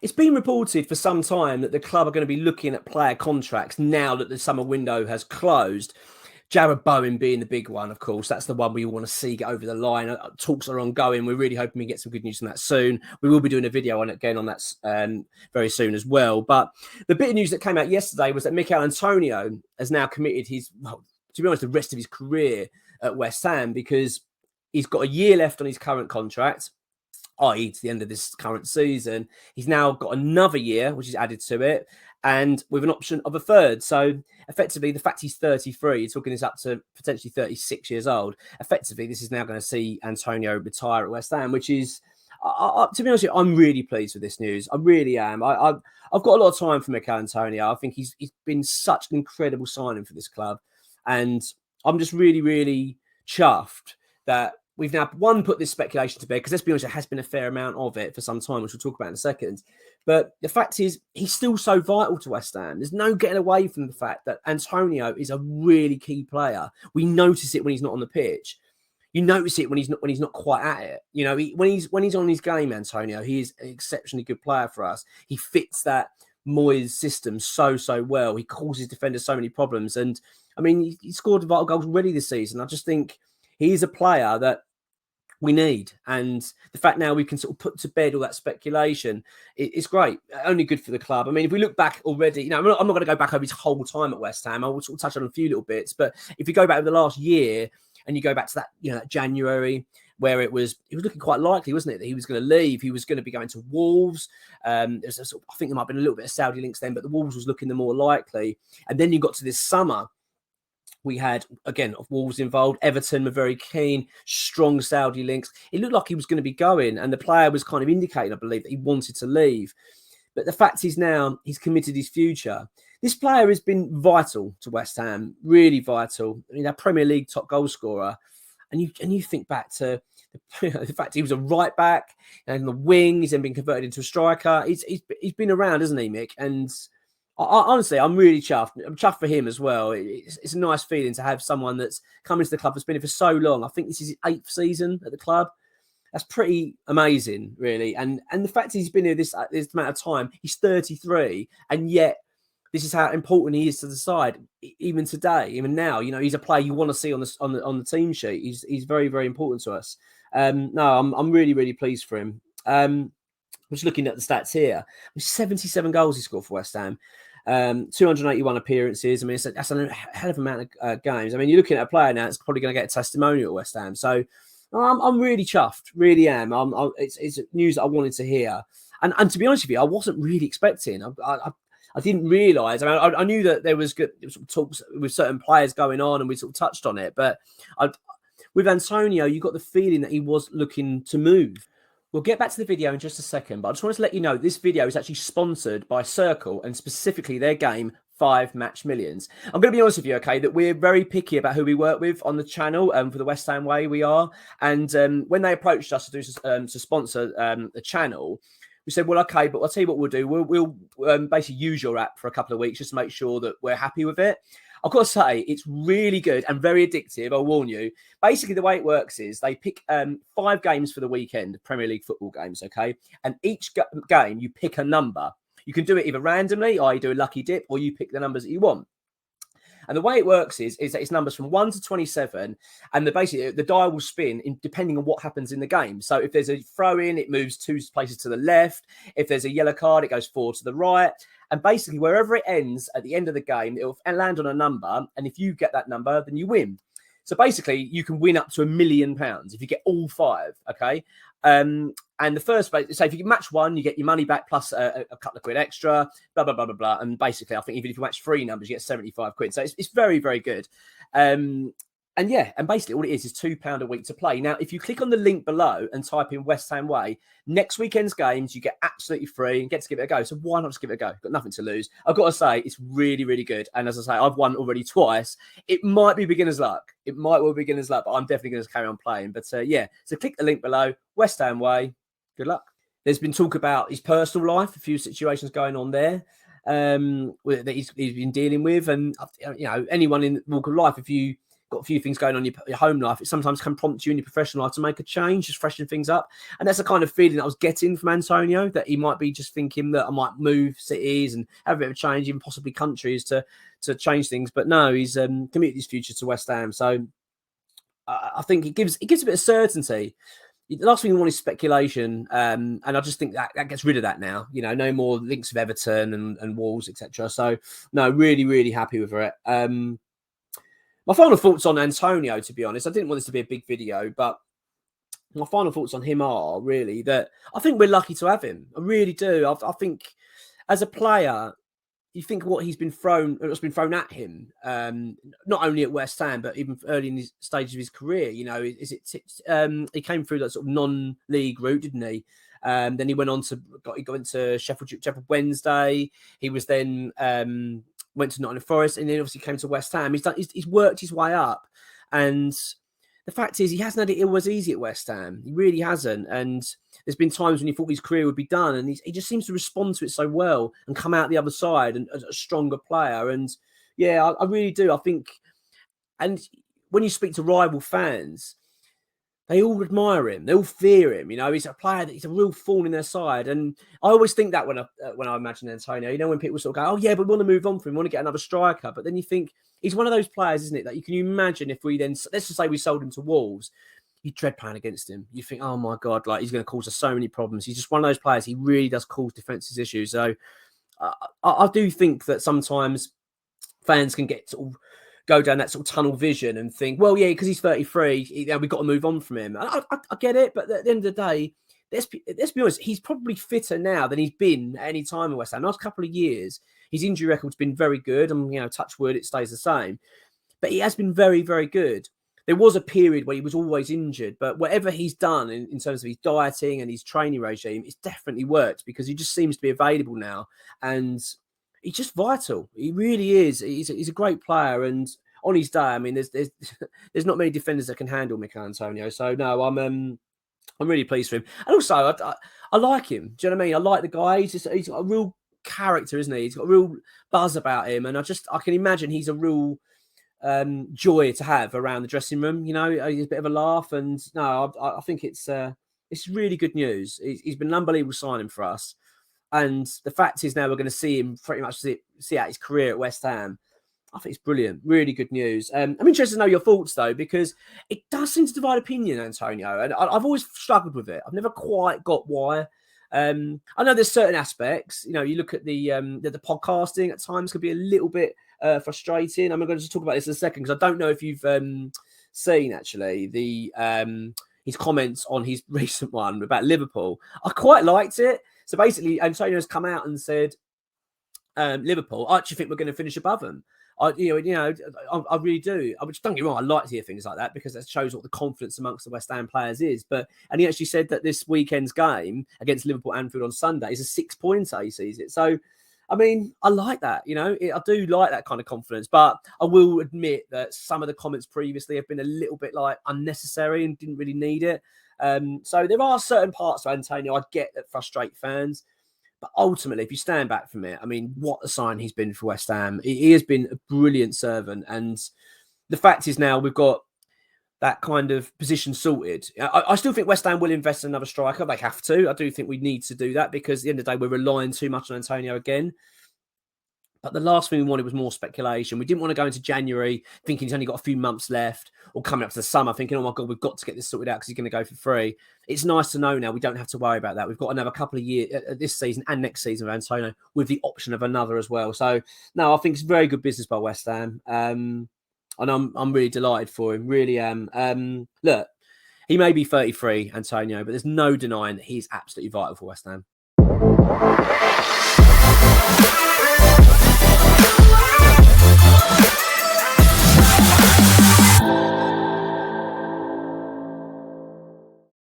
It's been reported for some time that the club are going to be looking at player contracts now that the summer window has closed. Jarrod Bowen being the big one, of course. That's the one we want to see get over the line. Talks are ongoing. We're really hoping we get some good news on that soon. We will be doing a video on it again on that very soon as well. But the bit of news that came out yesterday was that Mikel Antonio has now committed his, well, to be honest, the rest of his career at West Ham, because he's got a year left on his current contract, i.e. to the end of this current season. He's now got another year, which is added to it, and with an option of a third. So effectively, the fact he's 33, talking this up to potentially 36 years old, effectively, this is now going to see Antonio retire at West Ham, which is, to be honest with you, I'm really pleased with this news. I really am. I've got a lot of time for Mikel Antonio. I think he's been such an incredible signing for this club. And I'm just really, really chuffed that we've now, one, put this speculation to bed, because let's be honest, there has been a fair amount of it for some time, which we'll talk about in a second. But the fact is, he's still so vital to West Ham. There's no getting away from the fact that Antonio is a really key player. We notice it when he's not on the pitch. You notice it when he's not quite at it. You know, when he's on his game, Antonio, he is an exceptionally good player for us. He fits that Moyes system so well. He causes defenders so many problems. And I mean, he scored vital goals already this season. I just think he is a player that we need. And the fact now we can sort of put to bed all that speculation, it's great. Only good for the club. I mean, if we look back already, you know, I'm not going to go back over his whole time at West Ham. I will sort of touch on a few little bits. But if you go back over the last year and you go back to that, you know, that January, where it was looking quite likely, wasn't it, that he was going to leave. He was going to be going to Wolves. I think there might have been a little bit of Saudi links then, but the Wolves was looking the more likely. And then you got to this summer. We had, again, Wolves involved. Everton were very keen, strong Saudi links. It looked like he was going to be going, and the player was kind of indicating, I believe, that he wanted to leave. But the fact is now he's committed his future. This player has been vital to West Ham, really vital. I mean, that Premier League top goal scorer. And you think back to the fact he was a right back and in the wing. He's then been converted into a striker. He's been around, hasn't he, Mick? And honestly, I'm really chuffed. I'm chuffed for him as well. It's a nice feeling to have someone that's come into the club that's been here for so long. I think this is his 8th season at the club. That's pretty amazing, really. And the fact he's been here this amount of time, he's 33, and yet this is how important he is to the side. Even today, even now, you know, he's a player you want to see on the team sheet. He's very, very important to us. No, I'm really, really pleased for him. I'm just looking at the stats here. 77 goals he scored for West Ham. 281 appearances. I mean, that's a hell of an amount of games. I mean, you're looking at a player now that's probably going to get a testimonial at West Ham. So I'm really chuffed, really am. It's news that I wanted to hear. And to be honest with you, I wasn't really expecting. I didn't realise. I mean, I knew that there was good sort of talks with certain players going on, and we sort of touched on it. But with Antonio, you got the feeling that he was looking to move. We'll get back to the video in just a second, but I just wanted to let you know this video is actually sponsored by Circle, and specifically their game 5 Match Millions. I'm going to be honest with you, okay, that we're very picky about who we work with on the channel. For the West Ham Way, we are. And when they approached us to sponsor the channel, we said, well, okay, but I'll tell you what we'll do. We'll basically use your app for a couple of weeks just to make sure that we're happy with it. I've got to say, it's really good and very addictive, I'll warn you. Basically, the way it works is they pick 5 games for the weekend, Premier League football games, okay? And each game, you pick a number. You can do it either randomly, or you do a lucky dip, or you pick the numbers that you want. And the way it works is that it's numbers from 1 to 27, and basically the dial will spin depending on what happens in the game. So if there's a throw in, it moves 2 places to the left. If there's a yellow card, it goes 4 to the right. And basically, wherever it ends at the end of the game, it'll land on a number. And if you get that number, then you win. So basically, you can win up to £1 million if you get all 5. Okay. And the first, so if you match 1, you get your money back plus a couple of quid extra, blah, blah, blah, blah, blah. And basically, I think even if you match 3 numbers, you get 75 quid. So it's very, very good. And yeah, and basically all it is £2 a week to play. Now, if you click on the link below and type in West Ham Way, next weekend's games, you get absolutely free and get to give it a go. So why not just give it a go? Got nothing to lose. I've got to say, it's really, really good. And as I say, I've won already twice. It might be beginner's luck. It might well be beginner's luck, but I'm definitely going to carry on playing. But yeah, so click the link below, West Ham Way. Good luck. There's been talk about his personal life, a few situations going on there that he's been dealing with. And, you know, anyone in the walk of life, if you got a few things going on in your home life, it sometimes can prompt you in your professional life to make a change, just freshen things up. And that's the kind of feeling that I was getting from Antonio, that he might be just thinking that I might move cities and have a bit of a change, even possibly countries to change things. But no, he's committed his future to West Ham. So I think it gives a bit of certainty. The last thing you want is speculation, and I just think that gets rid of that now. You know, no more links with Everton and Wolves, etc. So, no, really, really happy with it. My final thoughts on Antonio, to be honest, I didn't want this to be a big video, but my final thoughts on him are really that I think we're lucky to have him. I really do. I think as a player, you think what what's been thrown at him, not only at West Ham, but even early in his stage of his career. You know, he came through that sort of non-league route, didn't he? Then he went on to he got into Sheffield Wednesday. He was then went to Nottingham Forest, and then obviously came to West Ham. He's worked his way up, and the fact is he hasn't had it always easy at West Ham. He really hasn't, and there's been times when you thought his career would be done, and he just seems to respond to it so well and come out the other side and a stronger player. And yeah, I really do. I think, and when you speak to rival fans, they all admire him. They all fear him. You know, he's a player that he's a real thorn in their side. And I always think that when I imagine Antonio, you know, when people sort of go, "Oh yeah, but we want to move on from him, we want to get another striker." But then you think he's one of those players, isn't it? That you can imagine if we then, let's just say we sold him to Wolves, you dread playing against him. You think, "Oh my God, like he's going to cause us so many problems." He's just one of those players. He really does cause defensive issues. So I do think that sometimes fans can get sort of go down that sort of tunnel vision and think, well, yeah, because he's 33, we've got to move on from him. I get it, but at the end of the day, let's be honest, he's probably fitter now than he's been at any time in West Ham. Last couple of years, his injury record's been very good, and you know, touch wood, it stays the same. But he has been very, very good. There was a period where he was always injured, but whatever he's done in terms of his dieting and his training regime, it's definitely worked because he just seems to be available now, and he's just vital. He really is. He's a great player, and on his day, I mean, there's not many defenders that can handle Mikel Antonio. So no, I'm really pleased for him, and also I like him. Do you know what I mean? I like the guy. He's got a real character, isn't he? He's got a real buzz about him, and I can imagine he's a real joy to have around the dressing room. You know, he's a bit of a laugh, and no, I think it's really good news. He's been an unbelievable signing for us. And the fact is now we're going to see him pretty much see out his career at West Ham. I think it's brilliant. Really good news. I'm interested to know your thoughts, though, because it does seem to divide opinion, Antonio. And I've always struggled with it. I've never quite got why. I know there's certain aspects. You know, you look at the podcasting at times can be a little bit frustrating. I'm going to just talk about this in a second because I don't know if you've seen, actually, his comments on his recent one about Liverpool. I quite liked it. So basically, Antonio's come out and said, Liverpool, I actually think we're going to finish above them. I really do. Which don't get me wrong, I like to hear things like that because that shows what the confidence amongst the West Ham players is. And he actually said that this weekend's game against Liverpool Anfield on Sunday is a 6-pointer. He sees it. So, I mean, I like that. You know, I do like that kind of confidence. But I will admit that some of the comments previously have been a little bit like unnecessary and didn't really need it. So there are certain parts of Antonio I get that frustrate fans. But ultimately, if you stand back from it, I mean, what a sign he's been for West Ham. He has been a brilliant servant. And the fact is now we've got that kind of position sorted. I still think West Ham will invest in another striker. They have to. I do think we need to do that because at the end of the day, we're relying too much on Antonio again. But the last thing we wanted was more speculation. We didn't want to go into January thinking he's only got a few months left or coming up to the summer thinking, oh my God, we've got to get this sorted out because he's going to go for free. It's nice to know now we don't have to worry about that. We've got another couple of years this season and next season of Antonio with the option of another as well. So, no, I think it's very good business by West Ham. And I'm really delighted for him. Really am. Look, he may be 33, Antonio, but there's no denying that he's absolutely vital for West Ham.